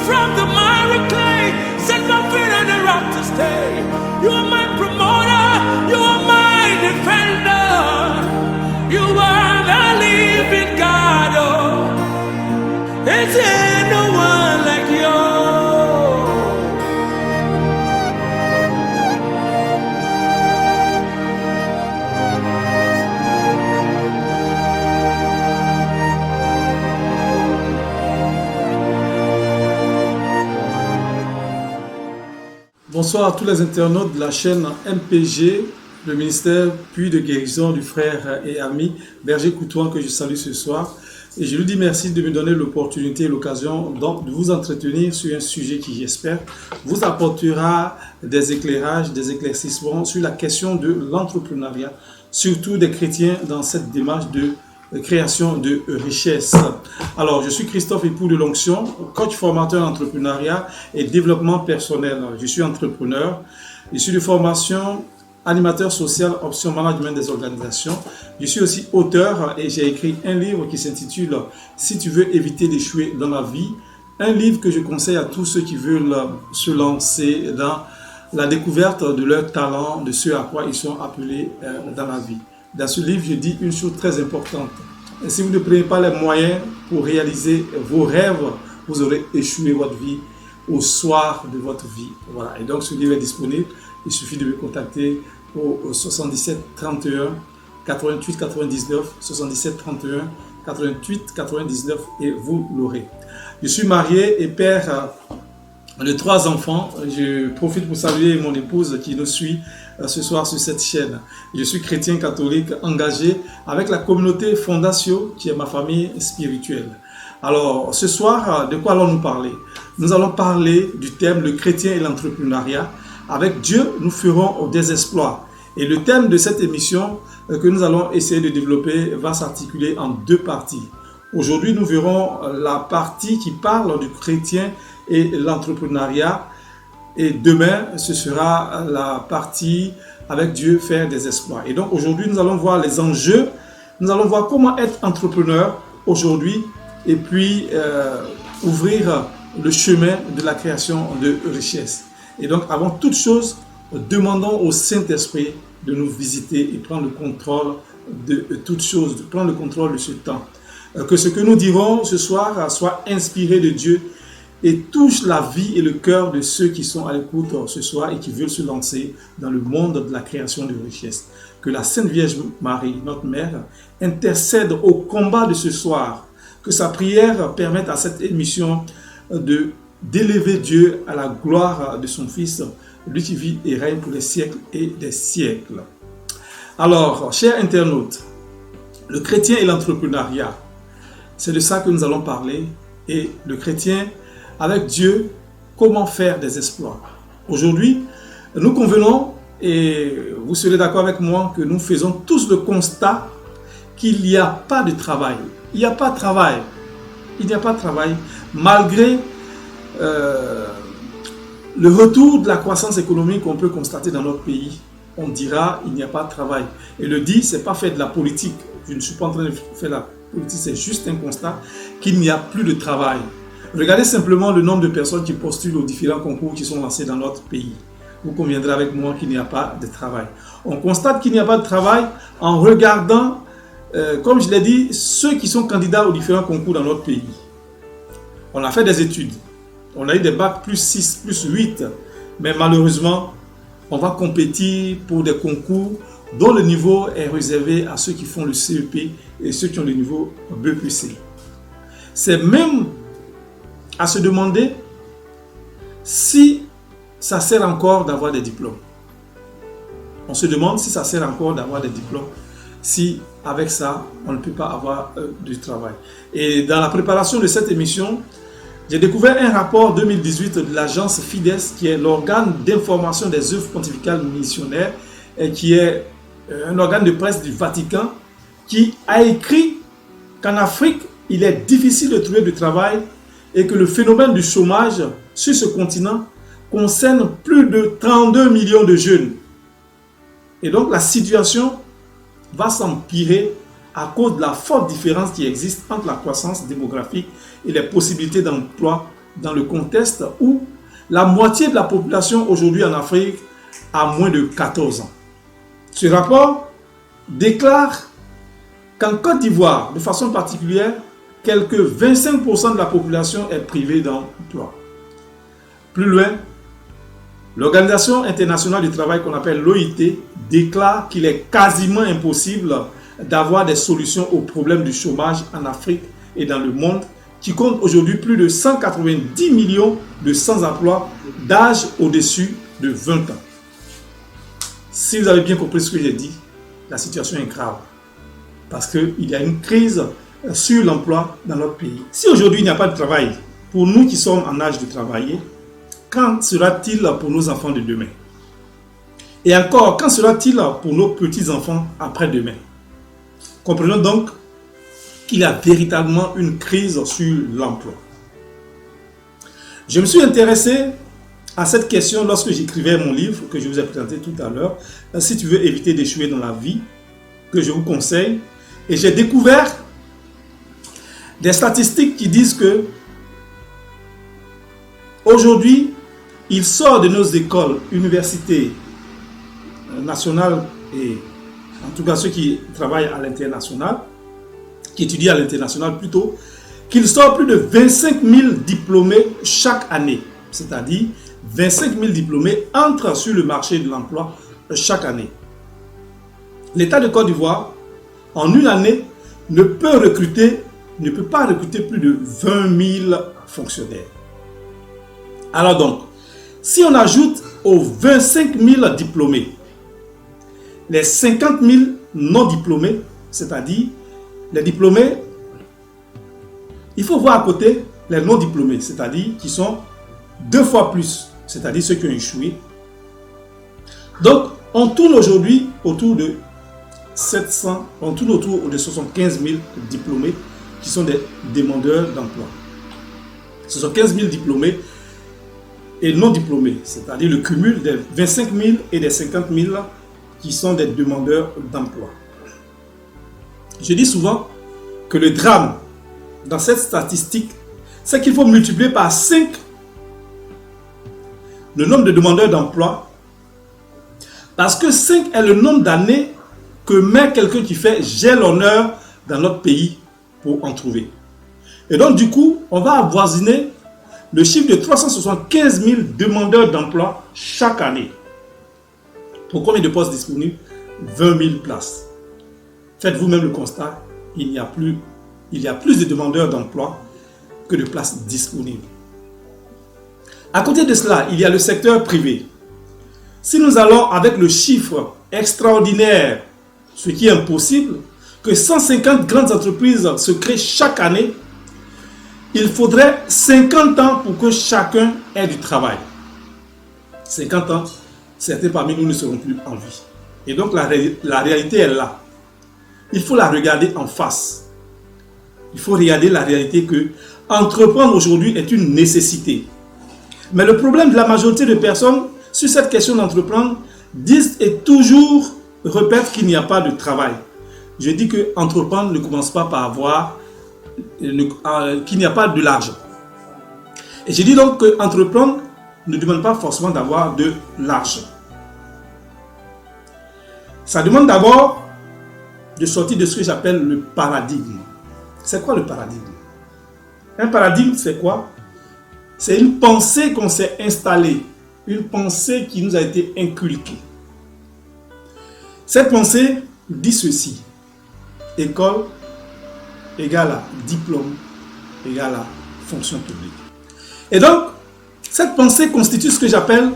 from the miry clay, set my feet on the rock to stay. You are my promoter, you are my defender. You are the living God, oh. Is there no one like you? Bonsoir à tous les internautes de la chaîne MPG, le ministère Puits de guérison du frère et ami Berger Coutouan que je salue ce soir. Et je lui dis merci de me donner l'opportunité et l'occasion donc de vous entretenir sur un sujet qui, j'espère, vous apportera des éclairages, des éclaircissements sur la question de l'entrepreneuriat, surtout des chrétiens dans cette démarche de création de richesse. Alors, je suis Christophe Époux de l'Onction, coach formateur en entrepreneuriat et développement personnel. Je suis entrepreneur, je suis de formation animateur social, option management des organisations. Je suis aussi auteur et j'ai écrit un livre qui s'intitule « Si tu veux éviter d'échouer dans la vie », un livre que je conseille à tous ceux qui veulent se lancer dans la découverte de leur talent, de ce à quoi ils sont appelés dans la vie. Dans ce livre, je dis une chose très importante. Si vous ne prenez pas les moyens pour réaliser vos rêves, vous aurez échoué votre vie au soir de votre vie. Voilà. Et donc, ce livre est disponible. Il suffit de me contacter au 77 31 88 99, 77 31 88 99 et vous l'aurez. Je suis marié et père de 3 enfants. Je profite pour saluer mon épouse qui nous suit ce soir sur cette chaîne. Je suis chrétien catholique engagé avec la communauté Fondatio qui est ma famille spirituelle. Alors ce soir, de quoi allons-nous parler? Nous allons parler du thème le chrétien et l'entrepreneuriat. Avec Dieu, nous ferons des exploits. Et le thème de cette émission que nous allons essayer de développer va s'articuler en 2 parties. Aujourd'hui, nous verrons la partie qui parle du chrétien et l'entrepreneuriat. Et demain, ce sera la partie avec Dieu faire des exploits. Et donc aujourd'hui, nous allons voir les enjeux. Nous allons voir comment être entrepreneur aujourd'hui et puis ouvrir le chemin de la création de richesse. Et donc, avant toute chose, demandons au Saint-Esprit de nous visiter et prendre le contrôle de toute chose, de prendre le contrôle de ce temps. Que ce que nous dirons ce soir soit inspiré de Dieu et touche la vie et le cœur de ceux qui sont à l'écoute ce soir et qui veulent se lancer dans le monde de la création de richesse. Que la Sainte Vierge Marie, notre Mère, intercède au combat de ce soir. Que sa prière permette à cette émission d'élever Dieu à la gloire de son Fils, lui qui vit et règne pour les siècles et des siècles. Alors, chers internautes, le chrétien et l'entrepreneuriat, c'est de ça que nous allons parler. Et le chrétien, avec Dieu, comment faire des exploits. Aujourd'hui, nous convenons, et vous serez d'accord avec moi, que nous faisons tous le constat qu'il n'y a pas de travail. Il n'y a pas de travail. Il n'y a pas de travail, malgré le retour de la croissance économique qu'on peut constater dans notre pays. On dira il n'y a pas de travail. Et le dit, ce n'est pas fait de la politique. Je ne suis pas en train de faire la politique, c'est juste un constat qu'il n'y a plus de travail. Regardez simplement le nombre de personnes qui postulent aux différents concours qui sont lancés dans notre pays. Vous conviendrez avec moi qu'il n'y a pas de travail. On constate qu'il n'y a pas de travail en regardant, comme je l'ai dit, ceux qui sont candidats aux différents concours dans notre pays. On a fait des études. On a eu des bacs plus 6, plus 8. Mais malheureusement, on va compétir pour des concours dont le niveau est réservé à ceux qui font le CEP et ceux qui ont le niveau B plus C. C'est même à se demander si ça sert encore d'avoir des diplômes. On se demande si ça sert encore d'avoir des diplômes, si avec ça, on ne peut pas avoir du travail. Et dans la préparation de cette émission, j'ai découvert un rapport 2018 de l'agence Fides, qui est l'organe d'information des œuvres pontificales missionnaires, et qui est un organe de presse du Vatican, qui a écrit qu'en Afrique, il est difficile de trouver du travail et que le phénomène du chômage sur ce continent concerne plus de 32 millions de jeunes. Et donc la situation va s'empirer à cause de la forte différence qui existe entre la croissance démographique et les possibilités d'emploi dans le contexte où la moitié de la population aujourd'hui en Afrique a moins de 14 ans. Ce rapport déclare qu'en Côte d'Ivoire, de façon particulière, quelque 25% de la population est privée d'emploi. Plus loin, l'Organisation internationale du travail qu'on appelle l'OIT déclare qu'il est quasiment impossible d'avoir des solutions aux problèmes du chômage en Afrique et dans le monde, qui compte aujourd'hui plus de 190 millions de sans-emploi d'âge au-dessus de 20 ans. Si vous avez bien compris ce que j'ai dit, la situation est grave. Parce qu'il y a une crise sur l'emploi dans notre pays. Si aujourd'hui il n'y a pas de travail, pour nous qui sommes en âge de travailler, quand sera-t-il pour nos enfants de demain? Et encore, quand sera-t-il pour nos petits-enfants après-demain? Comprenons donc qu'il y a véritablement une crise sur l'emploi. Je me suis intéressé à cette question lorsque j'écrivais mon livre que je vous ai présenté tout à l'heure, Si tu veux éviter d'échouer dans la vie, que je vous conseille. Et j'ai découvert des statistiques qui disent que aujourd'hui, il sort de nos écoles, universités nationales et en tout cas ceux qui travaillent à l'international, qui étudient à l'international plutôt, qu'il sort plus de 25 000 diplômés chaque année. C'est-à-dire 25 000 diplômés entrent sur le marché de l'emploi chaque année. L'État de Côte d'Ivoire, en une année, ne peut pas recruter plus de 20 000 fonctionnaires. Alors donc, si on ajoute aux 25 000 diplômés les 50 000 non diplômés, c'est-à-dire les diplômés, il faut voir à côté les non diplômés, c'est-à-dire qui sont 2 fois plus, c'est-à-dire ceux qui ont échoué. Donc, on tourne aujourd'hui autour de 75 000 diplômés qui sont des demandeurs d'emploi. 75 000 diplômés et non diplômés, c'est-à-dire le cumul des 25 000 et des 50 000 qui sont des demandeurs d'emploi. Je dis souvent que le drame dans cette statistique, c'est qu'il faut multiplier par 5 le nombre de demandeurs d'emploi, parce que 5 est le nombre d'années que met quelqu'un qui fait j'ai l'honneur dans notre pays pour en trouver. Et donc du coup, on va avoisiner le chiffre de 375 000 demandeurs d'emploi chaque année. Pour combien de postes disponibles? 20 000 places. Faites vous-même le constat, il y a plus de demandeurs d'emploi que de places disponibles. À côté de cela, il y a le secteur privé. Si nous allons avec le chiffre extraordinaire, ce qui est impossible, que 150 grandes entreprises se créent chaque année, il faudrait 50 ans pour que chacun ait du travail. 50 ans, certains parmi nous ne seront plus en vie. Et donc la réalité est là. Il faut la regarder en face. Il faut regarder la réalité que entreprendre aujourd'hui est une nécessité. Mais le problème de la majorité de personnes sur cette question d'entreprendre disent et toujours répètent qu'il n'y a pas de travail. Je dis que entreprendre ne commence pas par avoir, qu'il n'y a pas de l'argent. Et je dis donc que entreprendre ne demande pas forcément d'avoir de l'argent. Ça demande d'abord de sortir de ce que j'appelle le paradigme. C'est quoi le paradigme? Un paradigme, c'est quoi? C'est une pensée qu'on s'est installée, une pensée qui nous a été inculquée. Cette pensée dit ceci: école égale à diplôme égale à fonction publique. Et donc, cette pensée constitue ce que j'appelle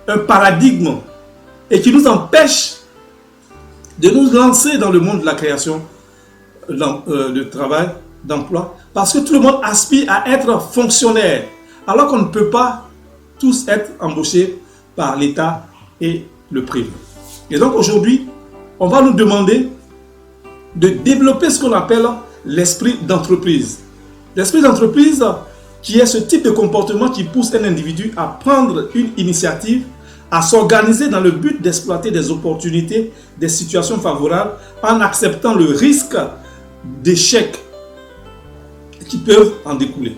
un paradigme et qui nous empêche de nous lancer dans le monde de la création de travail, d'emploi, parce que tout le monde aspire à être fonctionnaire, alors qu'on ne peut pas tous être embauchés par l'État et le privé. Et donc aujourd'hui, on va nous demander de développer ce qu'on appelle l'esprit d'entreprise. L'esprit d'entreprise qui est ce type de comportement qui pousse un individu à prendre une initiative, à s'organiser dans le but d'exploiter des opportunités, des situations favorables, en acceptant le risque d'échec qui peuvent en découler.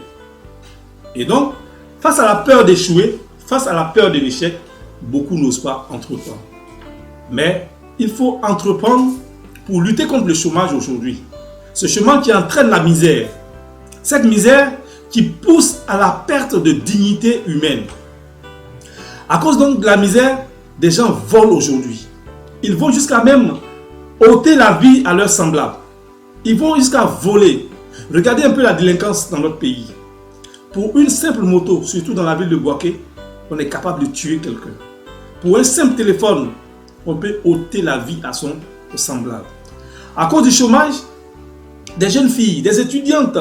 Et donc, face à la peur d'échouer, face à la peur de l'échec, beaucoup n'osent pas entreprendre. Mais il faut entreprendre pour lutter contre le chômage aujourd'hui. Ce chômage qui entraîne la misère. Cette misère qui pousse à la perte de dignité humaine. À cause donc de la misère, des gens volent aujourd'hui. Ils vont jusqu'à même ôter la vie à leurs semblables. Ils vont jusqu'à voler. Regardez un peu la délinquance dans notre pays. Pour une simple moto, surtout dans la ville de Bouaké, on est capable de tuer quelqu'un. Pour un simple téléphone, on peut ôter la vie à son semblable. À cause du chômage, des jeunes filles, des étudiantes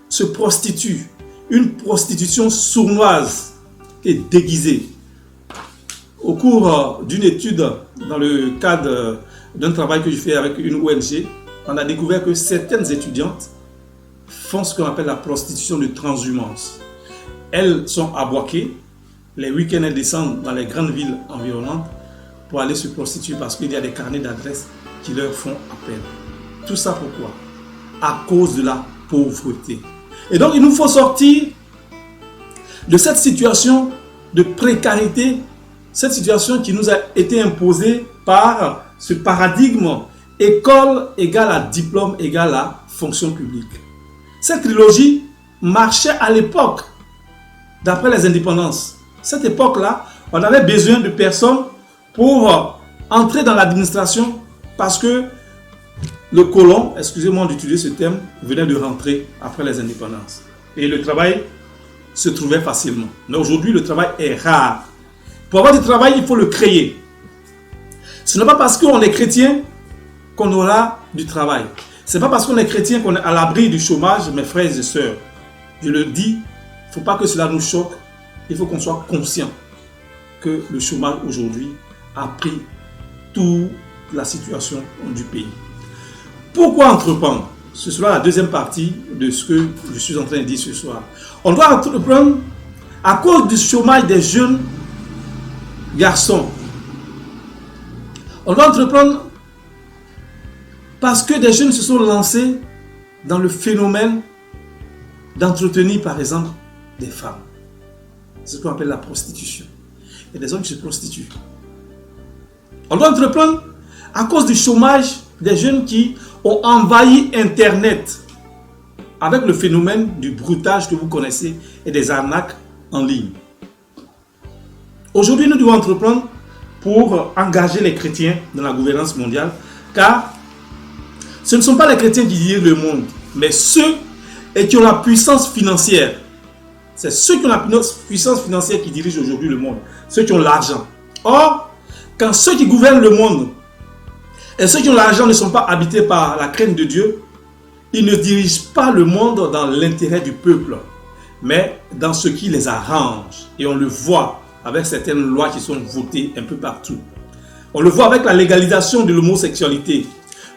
se prostituent. Une prostitution sournoise et déguisée. Au cours d'une étude, dans le cadre d'un travail que je fais avec une ONG, on a découvert que certaines étudiantes font ce qu'on appelle la prostitution de transhumance. Elles sont à Bouaké. Les week-ends, elles descendent dans les grandes villes environnantes pour aller se prostituer parce qu'il y a des carnets d'adresses qui leur font appel. Tout ça pourquoi? À cause de la pauvreté. Et donc, il nous faut sortir de cette situation de précarité, cette situation qui nous a été imposée par ce paradigme école égale à diplôme égale à fonction publique. Cette trilogie marchait à l'époque d'après les indépendances. Cette époque-là, on avait besoin de personnes pour entrer dans l'administration parce que le colon, excusez-moi d'utiliser ce terme, venait de rentrer après les indépendances. Et le travail se trouvait facilement. Mais aujourd'hui, le travail est rare. Pour avoir du travail, il faut le créer. Ce n'est pas parce qu'on est chrétien qu'on aura du travail. Ce n'est pas parce qu'on est chrétien qu'on est à l'abri du chômage, mes frères et sœurs. Je le dis, il ne faut pas que cela nous choque. Il faut qu'on soit conscient que le chômage aujourd'hui a pris toute la situation du pays. Pourquoi entreprendre? Ce sera la deuxième partie de ce que je suis en train de dire ce soir. On doit entreprendre à cause du chômage des jeunes garçons. On doit entreprendre parce que des jeunes se sont lancés dans le phénomène d'entretenir par exemple des femmes. C'est ce qu'on appelle la prostitution. Il y a des hommes qui se prostituent. On doit entreprendre à cause du chômage des jeunes qui ont envahi Internet avec le phénomène du broutage que vous connaissez et des arnaques en ligne. Aujourd'hui, nous devons entreprendre pour engager les chrétiens dans la gouvernance mondiale, car ce ne sont pas les chrétiens qui dirigent le monde, mais ceux qui ont la puissance financière. C'est ceux qui ont la puissance financière qui dirigent aujourd'hui le monde, ceux qui ont l'argent. Or, quand ceux qui gouvernent le monde et ceux qui ont l'argent ne sont pas habités par la crainte de Dieu, ils ne dirigent pas le monde dans l'intérêt du peuple, mais dans ce qui les arrange. Et on le voit avec certaines lois qui sont votées un peu partout. On le voit avec la légalisation de l'homosexualité,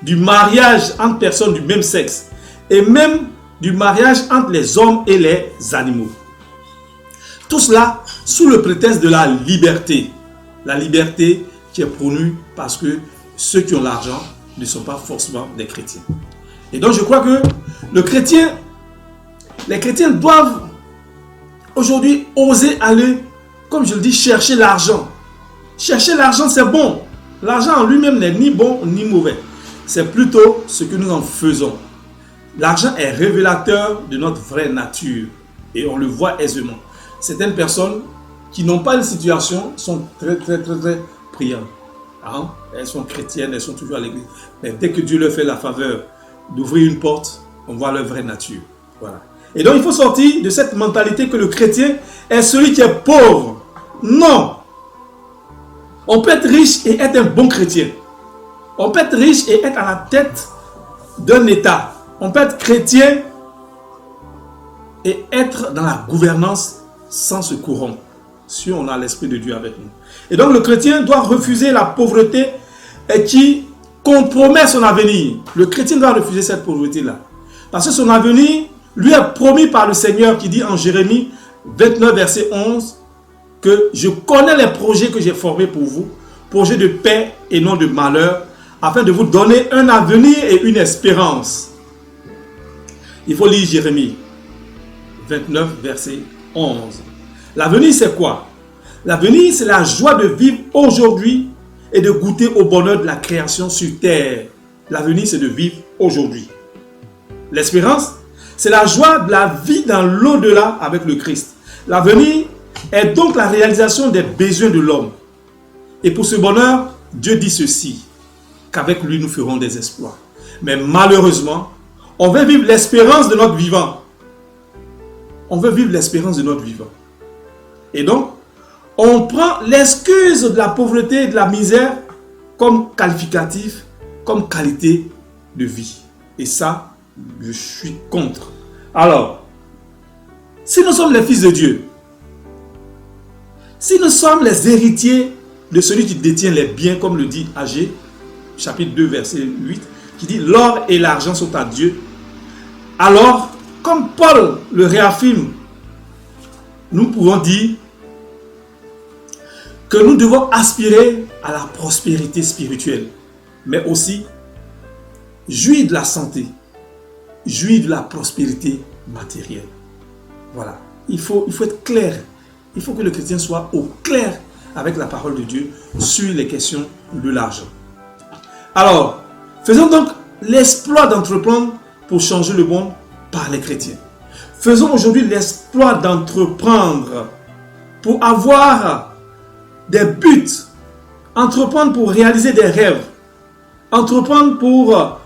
du mariage entre personnes du même sexe et même du mariage entre les hommes et les animaux. Tout cela sous le prétexte de la liberté. La liberté qui est prônue parce que ceux qui ont l'argent ne sont pas forcément des chrétiens. Et donc je crois que les chrétiens doivent aujourd'hui oser aller, comme je le dis, chercher l'argent. Chercher l'argent, c'est bon. L'argent en lui-même n'est ni bon ni mauvais. C'est plutôt ce que nous en faisons. L'argent est révélateur de notre vraie nature et on le voit aisément. Certaines personnes qui n'ont pas une situation sont très priantes. Hein? Elles sont chrétiennes, elles sont toujours à l'église. Mais dès que Dieu leur fait la faveur d'ouvrir une porte, on voit leur vraie nature. Voilà. Et donc il faut sortir de cette mentalité que le chrétien est celui qui est pauvre. Non! On peut être riche et être un bon chrétien. On peut être riche et être à la tête d'un État. On peut être chrétien et être dans la gouvernance sans se corrompre, si on a l'Esprit de Dieu avec nous. Et donc le chrétien doit refuser la pauvreté qui compromet son avenir. Le chrétien doit refuser cette pauvreté-là. Parce que son avenir lui est promis par le Seigneur qui dit en Jérémie 29, verset 11, que je connais les projets que j'ai formés pour vous, projets de paix et non de malheur, afin de vous donner un avenir et une espérance. Il faut lire Jérémie 29, verset 11. L'avenir, c'est quoi? L'avenir, c'est la joie de vivre aujourd'hui et de goûter au bonheur de la création sur terre. L'avenir, c'est de vivre aujourd'hui. L'espérance, c'est la joie de la vie dans l'au-delà avec le Christ. L'avenir est donc la réalisation des besoins de l'homme. Et pour ce bonheur, Dieu dit ceci, qu'avec lui nous ferons des exploits. Mais malheureusement, on veut vivre l'espérance de notre vivant. On veut vivre l'espérance de notre vivant. Et donc, on prend l'excuse de la pauvreté et de la misère comme qualificatif, comme qualité de vie. Et ça, je suis contre. Alors, si nous sommes les fils de Dieu, si nous sommes les héritiers de celui qui détient les biens, comme le dit Agé, chapitre 2, verset 8, qui dit « L'or et l'argent sont à Dieu », alors, comme Paul le réaffirme, nous pouvons dire que nous devons aspirer à la prospérité spirituelle, mais aussi jouir de la santé, jouir de la prospérité matérielle. Voilà, il faut être clair. Il faut que le chrétien soit au clair avec la parole de Dieu sur les questions de l'argent. Alors, faisons donc l'exploit d'entreprendre pour changer le monde par les chrétiens. Faisons aujourd'hui l'exploit d'entreprendre pour avoir des buts, entreprendre pour réaliser des rêves, entreprendre pour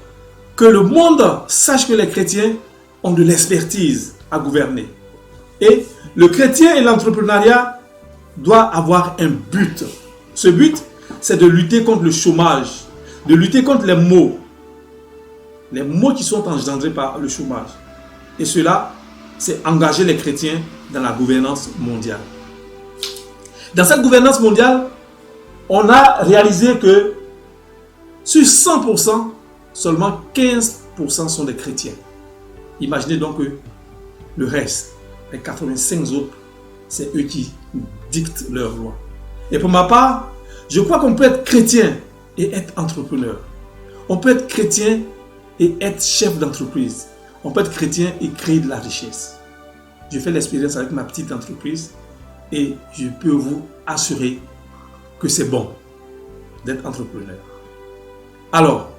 que le monde sache que les chrétiens ont de l'expertise à gouverner. Et le chrétien et l'entrepreneuriat doivent avoir un but. Ce but, c'est de lutter contre le chômage, de lutter contre les maux qui sont engendrés par le chômage. Et cela, c'est engager les chrétiens dans la gouvernance mondiale. Dans cette gouvernance mondiale, on a réalisé que sur 100%, seulement 15% sont des chrétiens. Imaginez donc que le reste, les 85 autres, c'est eux qui dictent leurs lois. Et pour ma part, je crois qu'on peut être chrétien et être entrepreneur. On peut être chrétien et être chef d'entreprise. On peut être chrétien et créer de la richesse. Je fais l'expérience avec ma petite entreprise et je peux vous assurer que c'est bon d'être entrepreneur. Alors,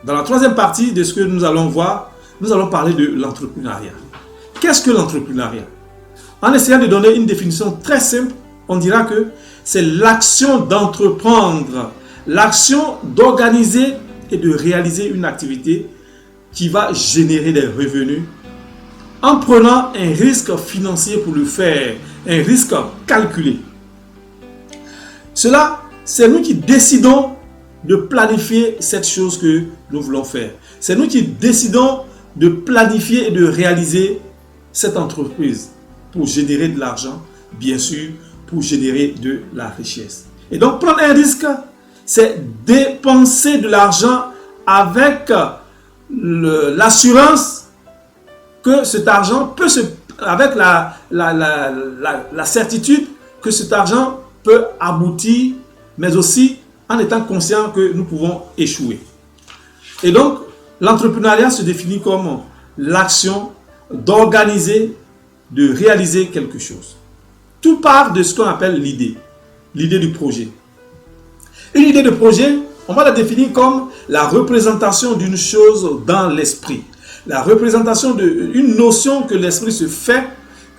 dans la troisième partie de ce que nous allons voir, nous allons parler de l'entrepreneuriat. Qu'est-ce que l'entrepreneuriat? En essayant de donner une définition très simple, on dira que c'est l'action d'entreprendre, l'action d'organiser et de réaliser une activité qui va générer des revenus en prenant un risque financier pour le faire, un risque calculé. Cela, c'est nous qui décidons de planifier cette chose que nous voulons faire. C'est nous qui décidons de planifier et de réaliser cette entreprise pour générer de l'argent, bien sûr, pour générer de la richesse. Et donc, prendre un risque, c'est dépenser de l'argent avec l'assurance que cet argent peut avec la certitude que cet argent peut aboutir, mais aussi en étant conscient que nous pouvons échouer. Et donc, l'entrepreneuriat se définit comme l'action d'organiser, de réaliser quelque chose. Tout part de ce qu'on appelle l'idée du projet. Une idée de projet, on va la définir comme la représentation d'une chose dans l'esprit. La représentation d'une notion que l'esprit se fait,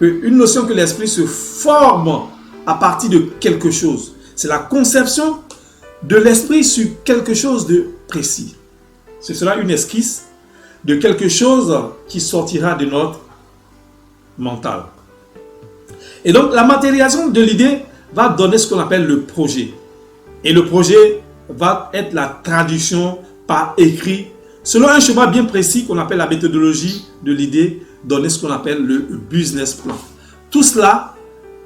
une notion que l'esprit se forme à partir de quelque chose. C'est la conception de l'esprit sur quelque chose de précis. Ce sera une esquisse de quelque chose qui sortira de notre mental. Et donc, la matérialisation de l'idée va donner ce qu'on appelle le projet. Et le projet va être la traduction par écrit, selon un schéma bien précis qu'on appelle la méthodologie de l'idée, donner ce qu'on appelle le business plan. Tout cela,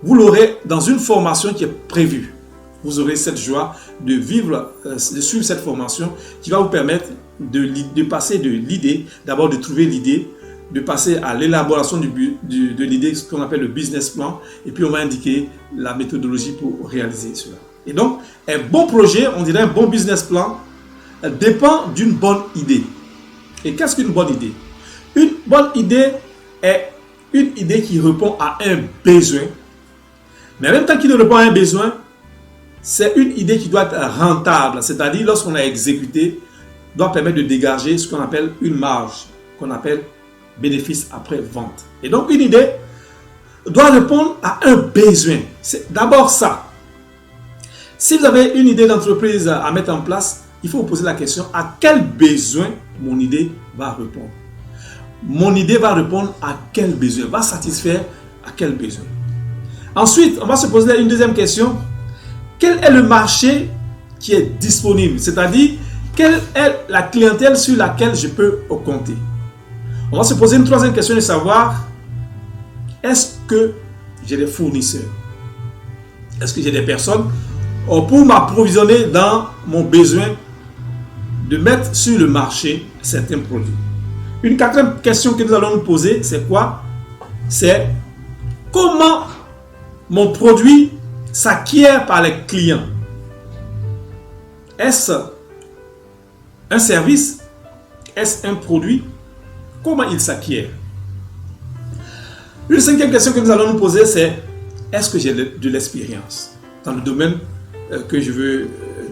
vous l'aurez dans une formation qui est prévue. Vous aurez cette joie de vivre, de suivre cette formation qui va vous permettre de passer de l'idée, d'abord de trouver l'idée, de passer à l'élaboration de l'idée, ce qu'on appelle le business plan, et puis on va indiquer la méthodologie pour réaliser cela. Et donc, un bon projet, on dirait un bon business plan, dépend d'une bonne idée. Et qu'est-ce qu'une bonne idée? Une bonne idée est une idée qui répond à un besoin, mais en même temps qu'il ne répond à un besoin, c'est une idée qui doit être rentable, c'est-à-dire lorsqu'on a exécuté, doit permettre de dégager ce qu'on appelle une marge, qu'on appelle bénéfice après vente. Et donc une idée doit répondre à un besoin. C'est d'abord ça. Si vous avez une idée d'entreprise à mettre en place, il faut vous poser la question, à quel besoin mon idée va répondre? Mon idée va répondre à quel besoin? Va satisfaire à quel besoin? Ensuite, on va se poser une deuxième question. Quel est le marché qui est disponible? C'est-à-dire, quelle est la clientèle sur laquelle je peux compter? On va se poser une troisième question de savoir, est-ce que j'ai des fournisseurs? Est-ce que j'ai des personnes pour m'approvisionner dans mon besoin de mettre sur le marché certains produits? Une quatrième question que nous allons nous poser, c'est quoi? C'est comment mon produit s'acquiert par les clients. Est-ce un service? Est-ce un produit? Comment il s'acquiert? Une cinquième question que nous allons nous poser, c'est est-ce que j'ai de l'expérience dans le domaine dans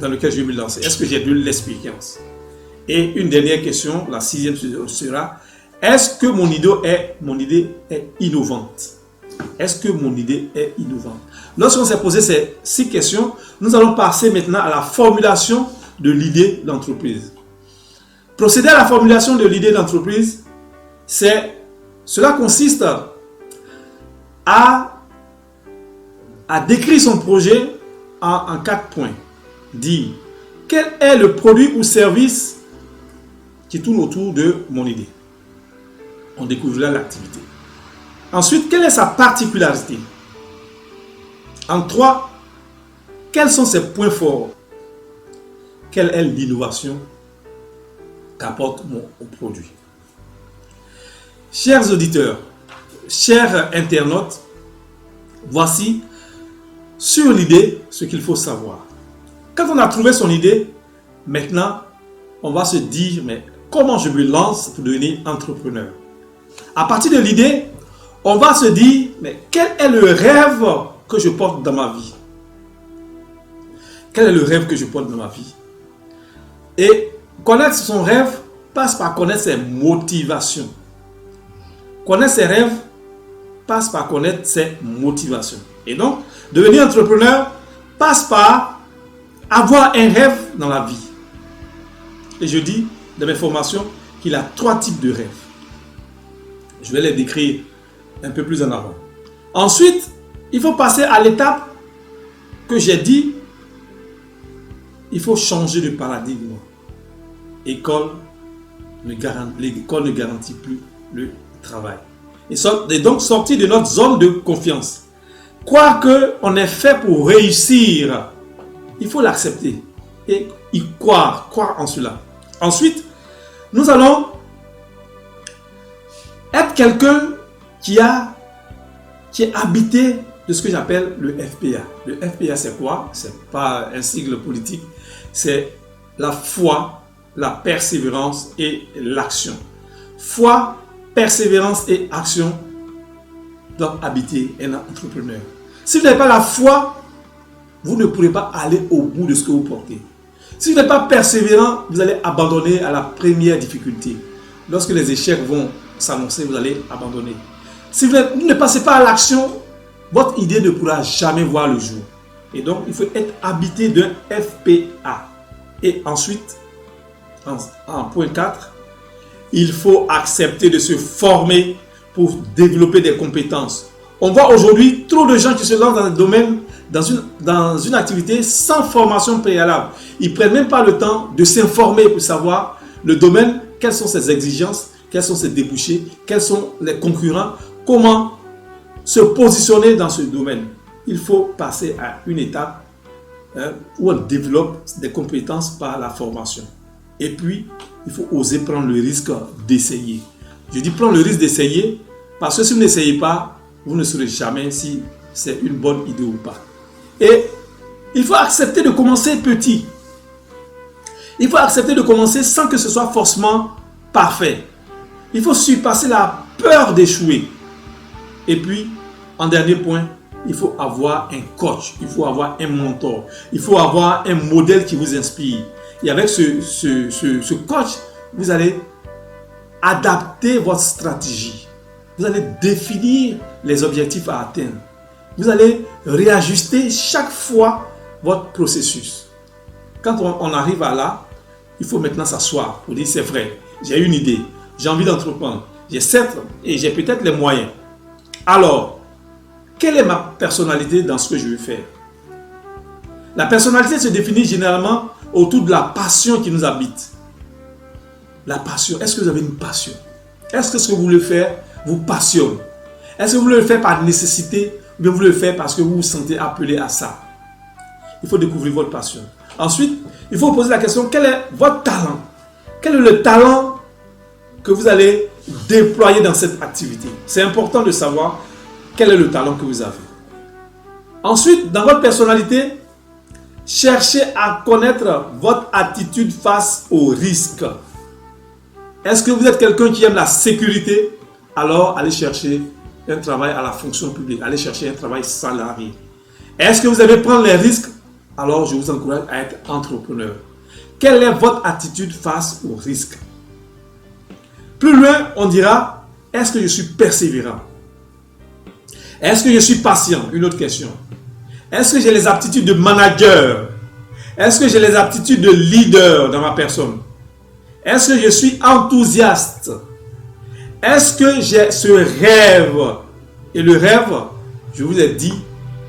lequel je veux me lancer? Est-ce que j'ai de l'expérience? Et une dernière question, la sixième sera, est-ce que mon idée est innovante? Est-ce que mon idée est innovante? Lorsqu'on s'est posé ces 6 questions, nous allons passer maintenant à la formulation de l'idée d'entreprise. Procéder à la formulation de l'idée d'entreprise, cela consiste à décrire son projet en 4 points. Dire quel est le produit ou service qui tourne autour de mon idée. On découvrira l'activité. Ensuite, quelle est sa particularité? En 3, quels sont ses points forts? Quelle est l'innovation qu'apporte mon produit? Chers auditeurs, chers internautes, voici sur l'idée ce qu'il faut savoir. Quand on a trouvé son idée, maintenant, on va se dire, mais comment je me lance pour devenir entrepreneur? À partir de l'idée, on va se dire, mais quel est le rêve que je porte dans ma vie? Quel est le rêve que je porte dans ma vie? Et connaître son rêve passe par connaître ses motivations. Connaître ses rêves passe par connaître ses motivations. Et donc, devenir entrepreneur passe par avoir un rêve dans la vie. Et je dis dans mes formations qu'il y a 3 types de rêves. Je vais les décrire un peu plus en avant. Ensuite, il faut passer à l'étape que j'ai dit. Il faut changer de paradigme. L'école ne garantit plus le travail. Et donc sortir de notre zone de confiance. Croire qu'on est fait pour réussir, il faut l'accepter et y croire en cela. Ensuite, nous allons être quelqu'un qui est habité de ce que j'appelle le FPA. Le FPA, c'est quoi? Ce n'est pas un sigle politique, c'est la foi, la persévérance et l'action. Foi, persévérance et action doivent habiter un entrepreneur. Si vous n'avez pas la foi, vous ne pourrez pas aller au bout de ce que vous portez. Si vous n'êtes pas persévérant, vous allez abandonner à la première difficulté. Lorsque les échecs vont s'annoncer, vous allez abandonner. Si vous ne passez pas à l'action, votre idée ne pourra jamais voir le jour. Et donc, il faut être habité d'un FPA. Et ensuite, en point 4, il faut accepter de se former pour développer des compétences. On voit aujourd'hui trop de gens qui se lancent dans un domaine, dans une activité sans formation préalable. Ils ne prennent même pas le temps de s'informer pour savoir le domaine, quelles sont ses exigences, quels sont ses débouchés, quels sont les concurrents, comment se positionner dans ce domaine. Il faut passer à une étape où on développe des compétences par la formation. Et puis, il faut oser prendre le risque d'essayer. Je dis prendre le risque d'essayer parce que si vous n'essayez pas, vous ne saurez jamais si c'est une bonne idée ou pas. Et il faut accepter de commencer petit. Il faut accepter de commencer sans que ce soit forcément parfait. Il faut surpasser la peur d'échouer. Et puis, en dernier point, il faut avoir un coach, il faut avoir un mentor, il faut avoir un modèle qui vous inspire. Et avec ce coach, vous allez adapter votre stratégie. Vous allez définir les objectifs à atteindre. Vous allez réajuster chaque fois votre processus. Quand on arrive à là, il faut maintenant s'asseoir pour dire c'est vrai, j'ai une idée, j'ai envie d'entreprendre, j'ai certes et j'ai peut-être les moyens. Alors, quelle est ma personnalité dans ce que je veux faire? La personnalité se définit généralement autour de la passion qui nous habite. La passion, est-ce que vous avez une passion? Est-ce que ce que vous voulez faire vous passionne? Est-ce que vous voulez le faire par nécessité ou bien vous voulez le faire parce que vous vous sentez appelé à ça? Il faut découvrir votre passion. Ensuite, il faut vous poser la question, quel est votre talent? Quel est le talent que vous allez déployer dans cette activité? C'est important de savoir quel est le talent que vous avez. Ensuite, dans votre personnalité, cherchez à connaître votre attitude face aux risques. Est-ce que vous êtes quelqu'un qui aime la sécurité? Alors, allez chercher un travail à la fonction publique. Allez chercher un travail salarié. Est-ce que vous aimez prendre les risques? Alors, je vous encourage à être entrepreneur. Quelle est votre attitude face aux risques? Plus loin, on dira, est-ce que je suis persévérant? Est-ce que je suis patient? Une autre question. Est-ce que j'ai les aptitudes de manager? Est-ce que j'ai les aptitudes de leader dans ma personne? Est-ce que je suis enthousiaste? Est-ce que j'ai ce rêve? Et le rêve, je vous ai dit,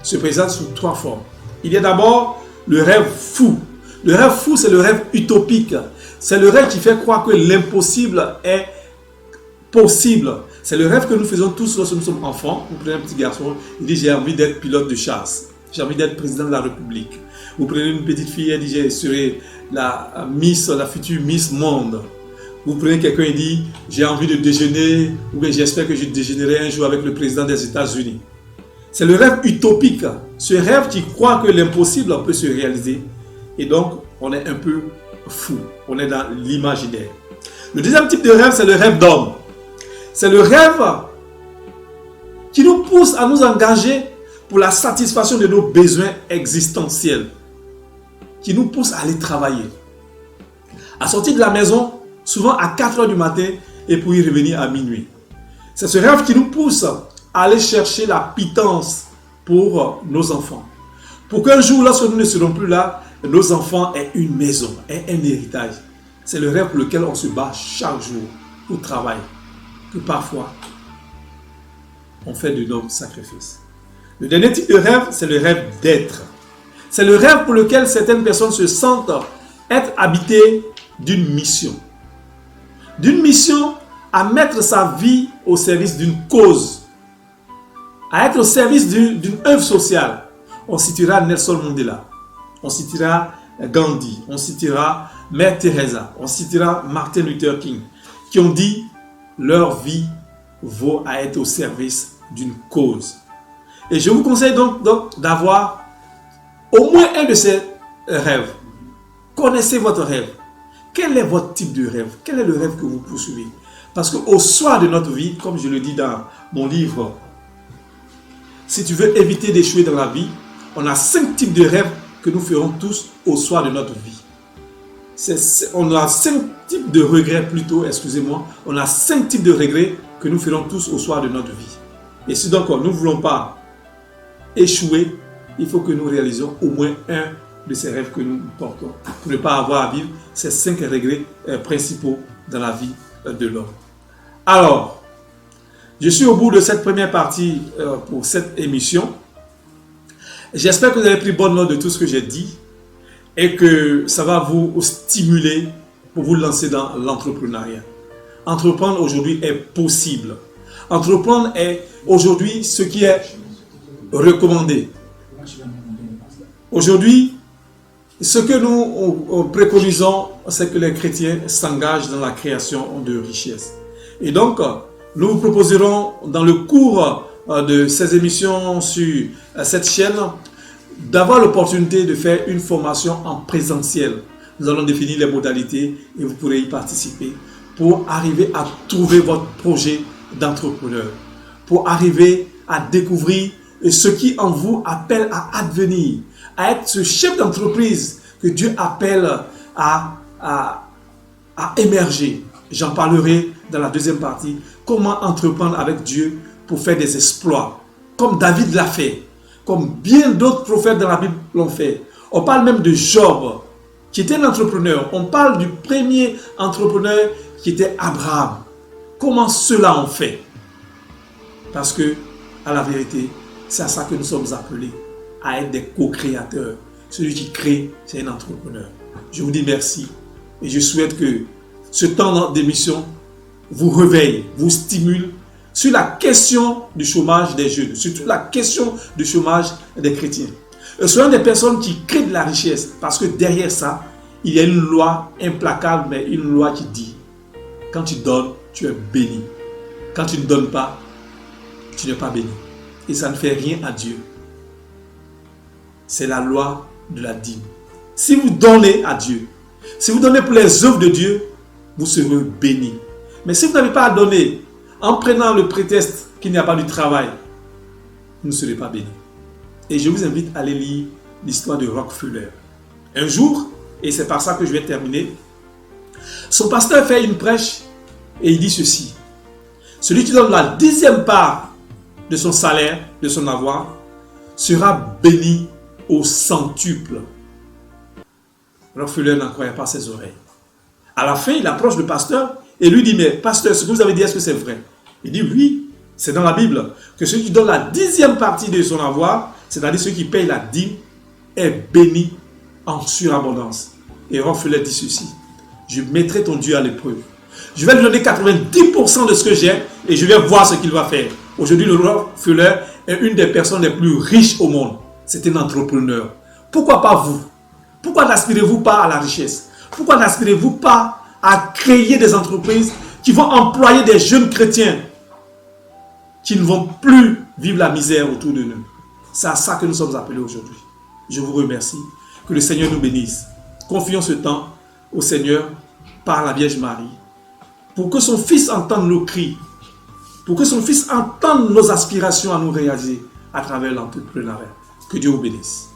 se présente sous 3 formes. Il y a d'abord le rêve fou. Le rêve fou, c'est le rêve utopique. C'est le rêve qui fait croire que l'impossible est possible. C'est le rêve que nous faisons tous lorsque nous sommes enfants. Vous prenez un petit garçon, il dit j'ai envie d'être pilote de chasse. J'ai envie d'être président de la République. Vous prenez une petite fille, elle dit je serai la future Miss Monde. Vous prenez quelqu'un, il dit j'ai envie de déjeuner, ou bien j'espère que je déjeunerai un jour avec le président des États-Unis. C'est le rêve utopique. Ce rêve qui croit que l'impossible peut se réaliser. Et donc, on est un peu fou. On est dans l'imaginaire. Le deuxième type de rêve, c'est le rêve d'homme. C'est le rêve qui nous pousse à nous engager pour la satisfaction de nos besoins existentiels. Qui nous pousse à aller travailler. À sortir de la maison, souvent à 4 heures du matin, et pour y revenir à minuit. C'est ce rêve qui nous pousse à aller chercher la pitance pour nos enfants. Pour qu'un jour, lorsque nous ne serons plus là, nos enfants aient une maison, aient un héritage. C'est le rêve pour lequel on se bat chaque jour au travail. Que parfois, on fait de nombreux sacrifices. Le dernier type de rêve, c'est le rêve d'être. C'est le rêve pour lequel certaines personnes se sentent être habitées d'une mission. D'une mission à mettre sa vie au service d'une cause. À être au service d'une œuvre sociale. On citera Nelson Mandela. On citera Gandhi. On citera Mère Teresa. On citera Martin Luther King. Qui ont dit leur vie vaut à être au service d'une cause. Et je vous conseille donc d'avoir au moins un de ces rêves. Connaissez votre rêve. Quel est votre type de rêve? Quel est le rêve que vous poursuivez? Parce qu'au soir de notre vie, comme je le dis dans mon livre, si tu veux éviter d'échouer dans la vie, on a 5 types de rêves que nous ferons tous au soir de notre vie. On a 5 types de regrets plutôt, excusez-moi. On a 5 types de regrets que nous ferons tous au soir de notre vie. Et si donc nous ne voulons pas échouer, il faut que nous réalisions au moins un de ces rêves que nous portons pour ne pas avoir à vivre ces 5 regrets principaux dans la vie de l'homme. Alors, je suis au bout de cette première partie pour cette émission. J'espère que vous avez pris bonne note de tout ce que j'ai dit et que ça va vous stimuler pour vous lancer dans l'entrepreneuriat. Entreprendre aujourd'hui est possible. Entreprendre est aujourd'hui ce qui est recommandé. Aujourd'hui, ce que nous préconisons, c'est que les chrétiens s'engagent dans la création de richesses. Et donc, nous vous proposerons dans le cours de ces émissions sur cette chaîne d'avoir l'opportunité de faire une formation en présentiel. Nous allons définir les modalités et vous pourrez y participer pour arriver à trouver votre projet d'entrepreneur. pour arriver à découvrir ce qui en vous appelle à advenir, à être ce chef d'entreprise que Dieu appelle à émerger. J'en parlerai dans la deuxième partie. Comment entreprendre avec Dieu pour faire des exploits, comme David l'a fait, comme bien d'autres prophètes dans la Bible l'ont fait. On parle même de Job, qui était un entrepreneur. On parle du premier entrepreneur qui était Abraham. Comment ceux-là ont fait? Parce que, à la vérité, c'est à ça que nous sommes appelés, à être des co-créateurs. Celui qui crée, c'est un entrepreneur. Je vous dis merci et je souhaite que ce temps d'émission vous réveille, vous stimule sur la question du chômage des jeunes, surtout la question du chômage des chrétiens. Soyons des personnes qui créent de la richesse, parce que derrière ça, il y a une loi implacable, mais une loi qui dit, quand tu donnes, tu es béni. Quand tu ne donnes pas, tu n'es pas béni. Et ça ne fait rien à Dieu. C'est la loi de la dîme. Si vous donnez à Dieu, si vous donnez pour les œuvres de Dieu, vous serez béni. Mais si vous n'avez pas à donner, en prenant le prétexte qu'il n'y a pas de travail, vous ne serez pas béni. Et je vous invite à aller lire l'histoire de Rockefeller. Un jour, et c'est par ça que je vais terminer, son pasteur fait une prêche et il dit ceci: celui qui donne la 10e part de son salaire, de son avoir, sera béni au centuple. Rockefeller n'en croyait pas ses oreilles. À la fin, il approche le pasteur et lui dit: mais pasteur, ce que vous avez dit, est-ce que c'est vrai? Il dit: oui, c'est dans la Bible que celui qui donne la 10e partie de son avoir, c'est-à-dire celui qui paye la dîme, est béni en surabondance. Et Rockefeller dit ceci: je mettrai ton Dieu à l'épreuve. Je vais lui donner 90% de ce que j'ai et je vais voir ce qu'il va faire. Aujourd'hui, le Rockefeller est une des personnes les plus riches au monde. C'est un entrepreneur. Pourquoi pas vous? Pourquoi n'aspirez-vous pas à la richesse? Pourquoi n'aspirez-vous pas à créer des entreprises qui vont employer des jeunes chrétiens qui ne vont plus vivre la misère autour de nous? C'est à ça que nous sommes appelés aujourd'hui. Je vous remercie. Que le Seigneur nous bénisse. Confions ce temps au Seigneur par la Vierge Marie, pour que son Fils entende nos cris, pour que son Fils entende nos aspirations à nous réaliser à travers l'entrepreneuriat. Que Dieu vous bénisse.